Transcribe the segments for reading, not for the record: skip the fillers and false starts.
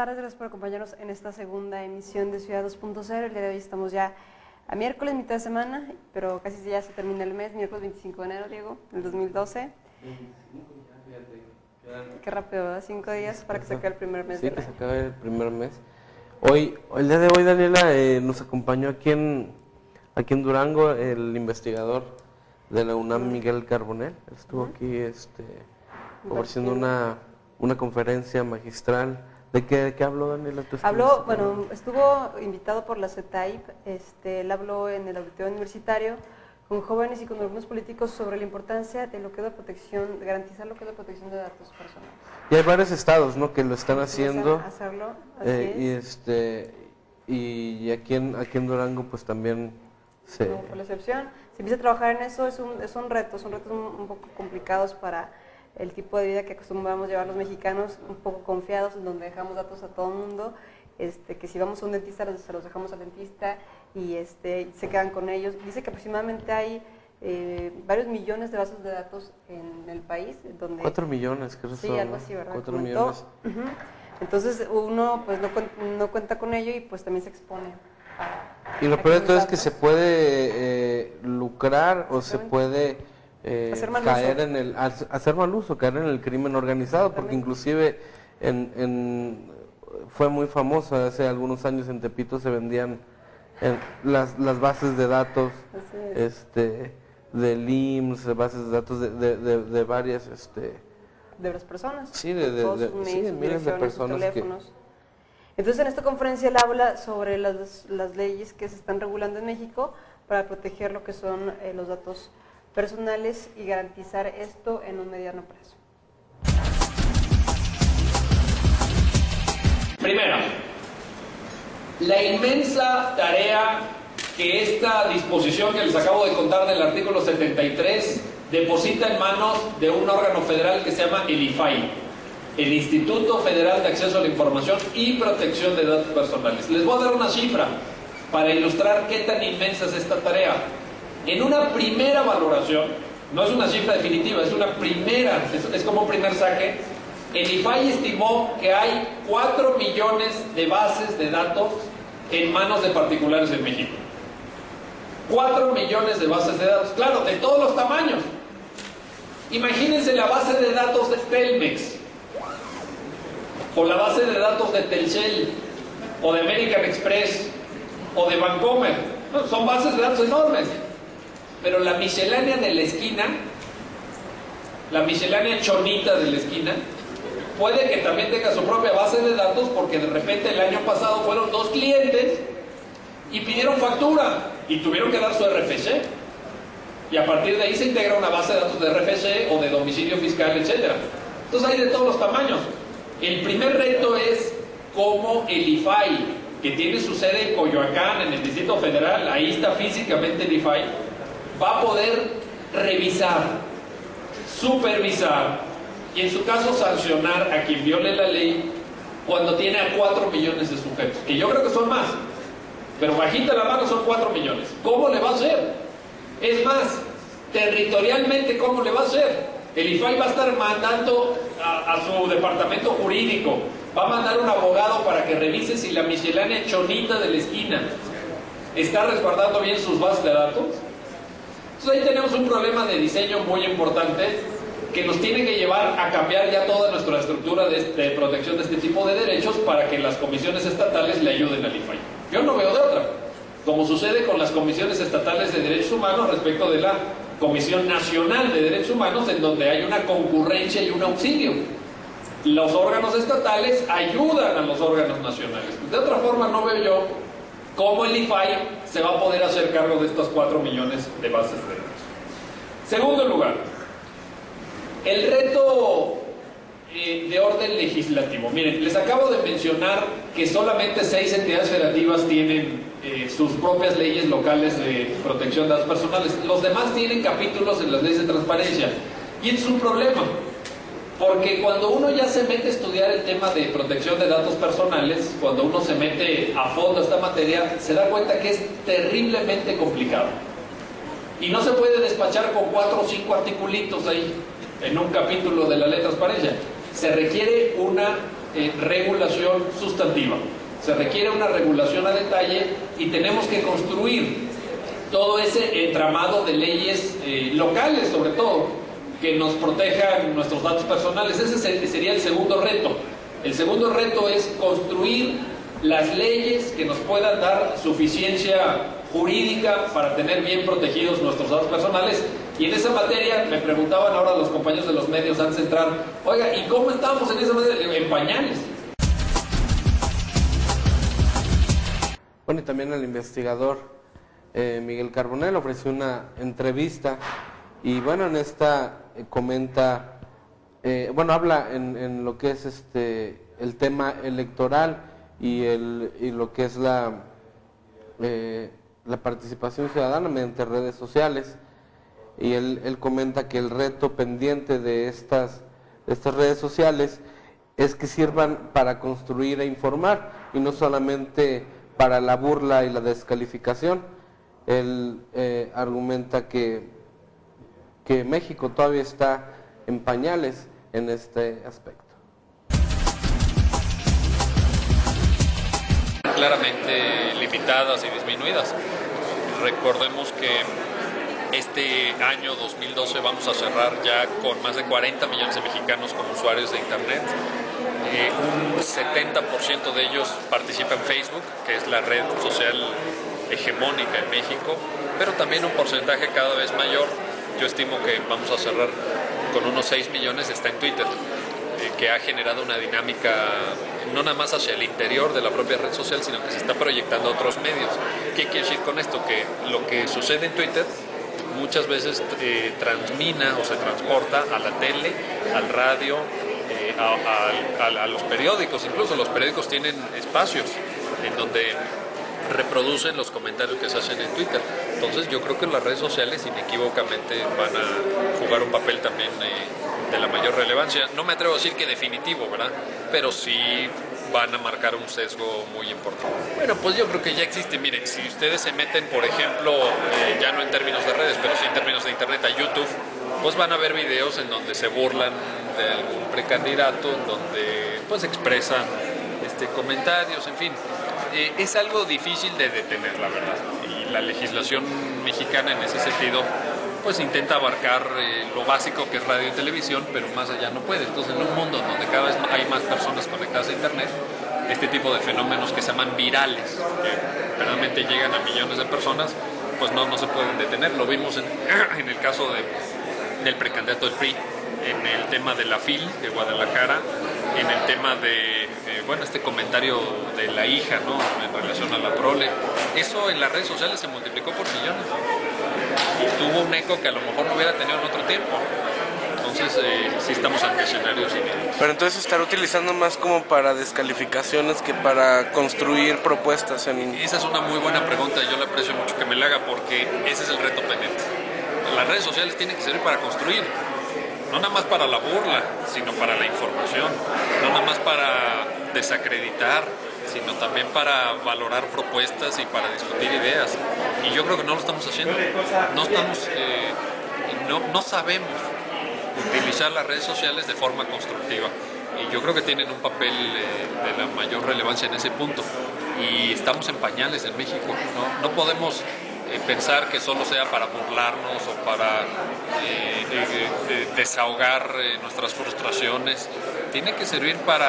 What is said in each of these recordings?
tardes, gracias por acompañarnos en esta segunda emisión de Ciudad 2.0. El día de hoy estamos ya a miércoles, mitad de semana, pero casi ya se termina el mes, miércoles 25 de enero, Diego, del 2012. 25, fíjate. Qué rápido, ¿verdad? 5 días para que se acabe el primer mes. Sí, que se acabe el primer mes. El día de hoy, Daniela, nos acompañó aquí en Durango el investigador de la UNAM, Miguel Carbonell. Estuvo aquí ofreciendo una conferencia magistral. ¿De qué habló, Daniela? Estuvo invitado por la CETAIP. Él habló en el auditorio universitario con jóvenes y con algunos políticos sobre la importancia de lo que es la protección, de garantizar lo que es la protección de datos personales. Y hay varios estados, ¿no?, que lo están haciendo. Y aquí en Durango, pues también no fue la excepción. Se empieza a trabajar en eso. Son retos un poco complicados para el tipo de vida que acostumbramos llevar los mexicanos, un poco confiados, en donde dejamos datos a todo el mundo, que si vamos a un dentista se los dejamos al dentista y se quedan con ellos. Dice que aproximadamente hay varios millones de bases de datos en el país. 4 millones, creo que son. Sí, algo así, ¿verdad? 4 millones. Entonces uno pues no cuenta con ello y pues también se expone. Y lo peor de todo es que se puede lucrar o se puede caer hacer mal uso, caer en el crimen organizado, porque inclusive fue muy famoso hace algunos años en Tepito, se vendían las bases de datos del IMSS, bases de datos de varias de las personas, sí, de miles de personas. Entonces en esta conferencia él habla sobre las leyes que se están regulando en México para proteger lo que son los datos personales y garantizar esto en un mediano plazo. Primero, la inmensa tarea que esta disposición que les acabo de contar del artículo 73 deposita en manos de un órgano federal que se llama el IFAI, el Instituto Federal de Acceso a la Información y Protección de Datos Personales. Les voy a dar una cifra para ilustrar qué tan inmensa es esta tarea. En una primera valoración, no es una cifra definitiva, es una primera, es como un primer saque, el IFAI estimó que hay 4 millones de bases de datos en manos de particulares en México. 4 millones de bases de datos, claro, de todos los tamaños. Imagínense la base de datos de Telmex, o la base de datos de Telcel, o de American Express, o de Bancomer. No, son bases de datos enormes. Pero la miscelánea de la esquina, la miscelánea chonita de la esquina, puede que también tenga su propia base de datos, porque de repente el año pasado fueron 2 clientes y pidieron factura y tuvieron que dar su RFC. Y a partir de ahí se integra una base de datos de RFC o de domicilio fiscal, etc. Entonces hay de todos los tamaños. El primer reto es cómo el IFAI, que tiene su sede en Coyoacán, en el Distrito Federal, ahí está físicamente el IFAI, va a poder revisar, supervisar y en su caso sancionar a quien viole la ley cuando tiene a 4 millones de sujetos, que yo creo que son más, pero bajita la mano son 4 millones. ¿Cómo le va a hacer? Es más, territorialmente, ¿cómo le va a hacer? El IFAI va a estar mandando a su departamento jurídico, va a mandar un abogado para que revise si la miscelánea chonita de la esquina está resguardando bien sus bases de datos. Entonces ahí tenemos un problema de diseño muy importante que nos tiene que llevar a cambiar ya toda nuestra estructura de protección de este tipo de derechos para que las comisiones estatales le ayuden al IFAI. Yo no veo de otra, como sucede con las comisiones estatales de derechos humanos respecto de la Comisión Nacional de Derechos Humanos, en donde hay una concurrencia y un auxilio. Los órganos estatales ayudan a los órganos nacionales. De otra forma no veo yo cómo el IFAI se va a poder hacer cargo de estos 4 millones de bases de datos. Segundo lugar, el reto de orden legislativo. Miren, les acabo de mencionar que solamente 6 entidades federativas tienen sus propias leyes locales de protección de datos personales. Los demás tienen capítulos en las leyes de transparencia. Y es un problema, porque cuando uno ya se mete a estudiar el tema de protección de datos personales, cuando uno se mete a fondo a esta materia, se da cuenta que es terriblemente complicado. Y no se puede despachar con 4 o 5 articulitos ahí, en un capítulo de la ley de transparencia. Se requiere una regulación sustantiva. Se requiere una regulación a detalle y tenemos que construir todo ese entramado de leyes locales, sobre todo, que nos protejan nuestros datos personales. Ese sería el segundo reto. El segundo reto es construir las leyes que nos puedan dar suficiencia jurídica para tener bien protegidos nuestros datos personales. Y en esa materia me preguntaban ahora los compañeros de los medios antes de entrar, oiga, ¿y cómo estamos en esa materia? En pañales. Bueno, y también el investigador Miguel Carbonell ofreció una entrevista y bueno, en esta comenta, habla en lo que es el tema electoral y lo que es la participación ciudadana mediante redes sociales, y él comenta que el reto pendiente de estas redes sociales es que sirvan para construir e informar y no solamente para la burla y la descalificación. Él argumenta que México todavía está en pañales en este aspecto. Claramente limitadas y disminuidas. Recordemos que este año 2012 vamos a cerrar ya con más de 40 millones de mexicanos como usuarios de Internet. Un 70% de ellos participa en Facebook, que es la red social hegemónica en México, pero también un porcentaje cada vez mayor, yo estimo que vamos a cerrar con unos 6 millones, está en Twitter, que ha generado una dinámica no nada más hacia el interior de la propia red social, sino que se está proyectando a otros medios. ¿Qué quiere decir con esto? Que lo que sucede en Twitter muchas veces transmina o se transporta a la tele, al radio, a los periódicos. Incluso los periódicos tienen espacios en donde reproducen los comentarios que se hacen en Twitter. Entonces yo creo que las redes sociales inequívocamente van a jugar un papel también de la mayor relevancia. No me atrevo a decir que definitivo, ¿verdad? Pero sí van a marcar un sesgo muy importante. Bueno, pues yo creo que ya existe. Miren, si ustedes se meten, por ejemplo, ya no en términos de redes, pero sí en términos de internet, a YouTube, pues van a ver videos en donde se burlan de algún precandidato, en donde pues expresan comentarios, en fin. Es algo difícil de detener, la verdad. Y la legislación mexicana en ese sentido pues intenta abarcar lo básico que es radio y televisión, pero más allá no puede. Entonces, en un mundo donde cada vez hay más personas conectadas a Internet, este tipo de fenómenos que se llaman virales, que realmente llegan a millones de personas, pues no se pueden detener. Lo vimos en el caso del precandidato del PRI, en el tema de la FIL de Guadalajara, en el tema de, este comentario de la hija, ¿no?, en relación a la prole. Eso en las redes sociales se multiplicó por millones y tuvo un eco que a lo mejor no hubiera tenido en otro tiempo. Entonces sí estamos ante escenarios inéditos. Pero entonces estará utilizando más como para descalificaciones que para construir propuestas en... Esa es una muy buena pregunta, yo le aprecio mucho que me la haga, porque ese es el reto pendiente. Las redes sociales tienen que servir para construir, no nada más para la burla, sino para la información, no nada más para desacreditar, sino también para valorar propuestas y para discutir ideas. Y yo creo que no lo estamos haciendo. No sabemos utilizar las redes sociales de forma constructiva. Y yo creo que tienen un papel de la mayor relevancia en ese punto. Y estamos en pañales en México. No podemos pensar que solo sea para burlarnos o para desahogar nuestras frustraciones. Tiene que servir para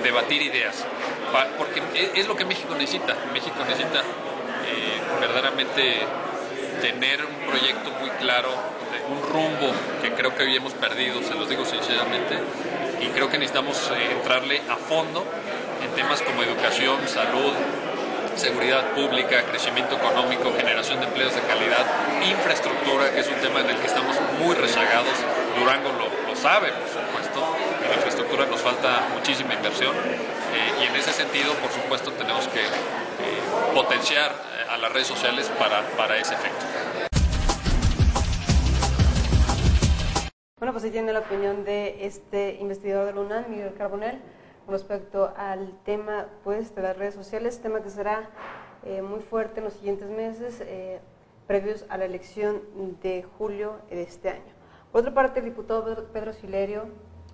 debatir ideas, porque es lo que México necesita. México necesita verdaderamente tener un proyecto muy claro, un rumbo que creo que hoy hemos perdido, se los digo sinceramente, y creo que necesitamos entrarle a fondo en temas como educación, salud, seguridad pública, crecimiento económico, generación de empleos de calidad, infraestructura, que es un tema en el que estamos muy rezagados. Durango lo sabe, por supuesto. En infraestructura nos falta muchísima inversión y en ese sentido, por supuesto, tenemos que potenciar a las redes sociales para ese efecto. Bueno, pues ahí tiene la opinión de este investigador de la UNAM, Miguel Carbonell, con respecto al tema pues de las redes sociales, tema que será muy fuerte en los siguientes meses previos a la elección de julio de este año. Por otra parte, el diputado Pedro Silerio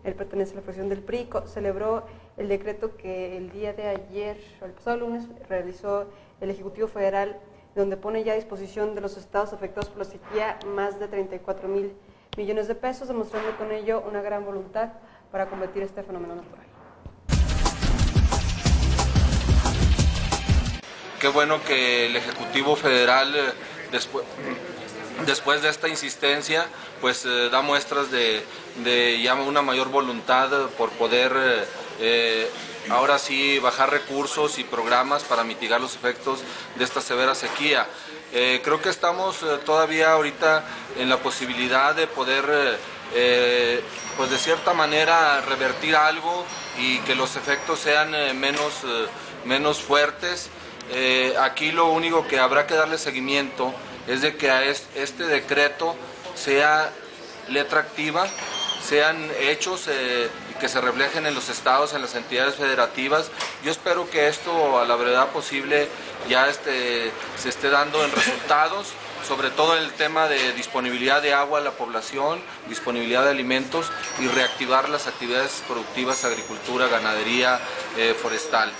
él pertenece a la fracción del PRI, celebró el decreto que el día de ayer, o el pasado lunes, realizó el Ejecutivo Federal, donde pone ya a disposición de los estados afectados por la sequía más de 34,000 millones de pesos, demostrando con ello una gran voluntad para combatir este fenómeno natural. Qué bueno que el Ejecutivo Federal, después de esta insistencia, pues da muestras de ya una mayor voluntad por poder ahora sí bajar recursos y programas para mitigar los efectos de esta severa sequía. Creo que estamos todavía ahorita en la posibilidad de poder, pues de cierta manera, revertir algo y que los efectos sean menos fuertes. Aquí lo único que habrá que darle seguimiento es de que a este decreto sea letra activa, sean hechos y que se reflejen en los estados, en las entidades federativas. Yo espero que esto a la brevedad posible ya se esté dando en resultados, sobre todo en el tema de disponibilidad de agua a la población, disponibilidad de alimentos y reactivar las actividades productivas, agricultura, ganadería, forestal.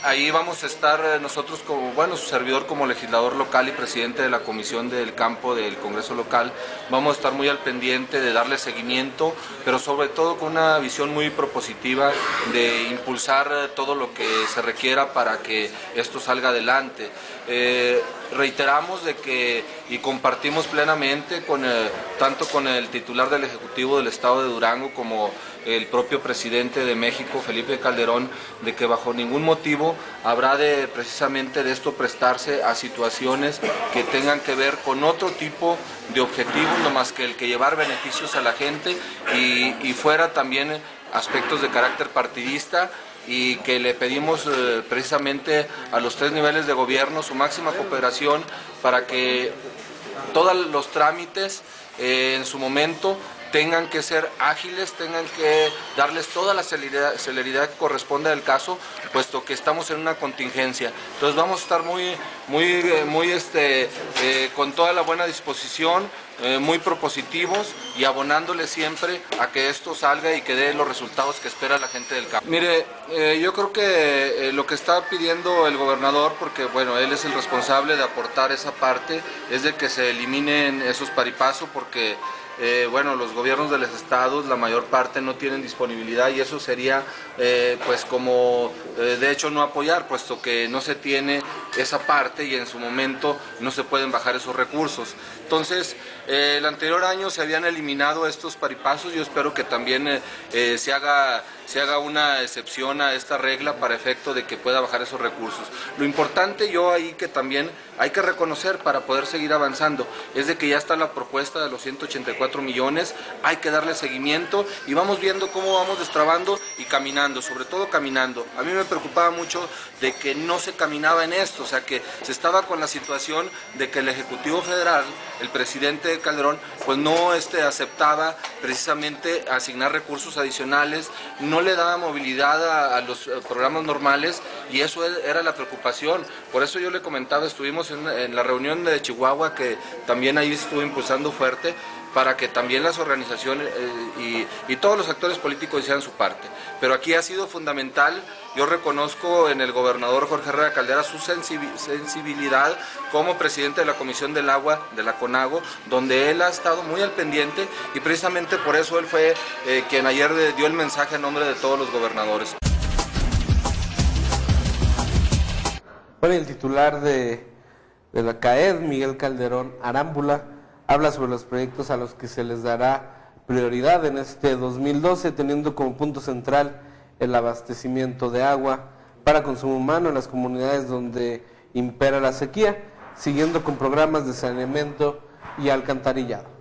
Ahí vamos a estar nosotros como, bueno, su servidor como legislador local y presidente de la Comisión del Campo del Congreso local, vamos a estar muy al pendiente de darle seguimiento, pero sobre todo con una visión muy propositiva de impulsar todo lo que se requiera para que esto salga adelante. Reiteramos de que y compartimos plenamente tanto con el titular del Ejecutivo del Estado de Durango como el propio presidente de México, Felipe Calderón, de que bajo ningún motivo habrá precisamente de esto prestarse a situaciones que tengan que ver con otro tipo de objetivos, no más que el que llevar beneficios a la gente y fuera también aspectos de carácter partidista, y que le pedimos precisamente a los 3 niveles de gobierno su máxima cooperación para que todos los trámites en su momento tengan que ser ágiles, tengan que darles toda la celeridad que corresponde al caso, puesto que estamos en una contingencia. Entonces vamos a estar con toda la buena disposición, muy propositivos y abonándole siempre a que esto salga y que dé los resultados que espera la gente del campo. Mire, yo creo que lo que está pidiendo el gobernador, porque bueno, él es el responsable de aportar esa parte, es de que se eliminen esos paripasos, porque bueno, los gobiernos de los estados, la mayor parte no tienen disponibilidad y eso sería pues como de hecho no apoyar, puesto que no se tiene esa parte y en su momento no se pueden bajar esos recursos. Entonces, el anterior año se habían eliminado estos paripasos, yo espero que también se haga una excepción a esta regla para efecto de que pueda bajar esos recursos. Lo importante yo ahí que también hay que reconocer para poder seguir avanzando es de que ya está la propuesta de los 184 millones, hay que darle seguimiento y vamos viendo cómo vamos destrabando y caminando, sobre todo caminando. A mí me preocupaba mucho de que no se caminaba en esto, o sea que se estaba con la situación de que el Ejecutivo Federal, el presidente Calderón, pues no aceptaba precisamente asignar recursos adicionales, no le daba movilidad a los programas normales y eso era la preocupación. Por eso yo le comentaba, estuvimos en la reunión de Chihuahua, que también ahí estuvo impulsando fuerte, para que también las organizaciones y todos los actores políticos hicieran su parte. Pero aquí ha sido fundamental, yo reconozco en el gobernador Jorge Herrera Caldera su sensibilidad como presidente de la Comisión del Agua, de la CONAGO, donde él ha estado muy al pendiente y precisamente por eso él fue quien ayer dio el mensaje a nombre de todos los gobernadores. Bueno, el titular de la CAED, Miguel Calderón Arámbula, habla sobre los proyectos a los que se les dará prioridad en este 2012, teniendo como punto central el abastecimiento de agua para consumo humano en las comunidades donde impera la sequía, siguiendo con programas de saneamiento y alcantarillado.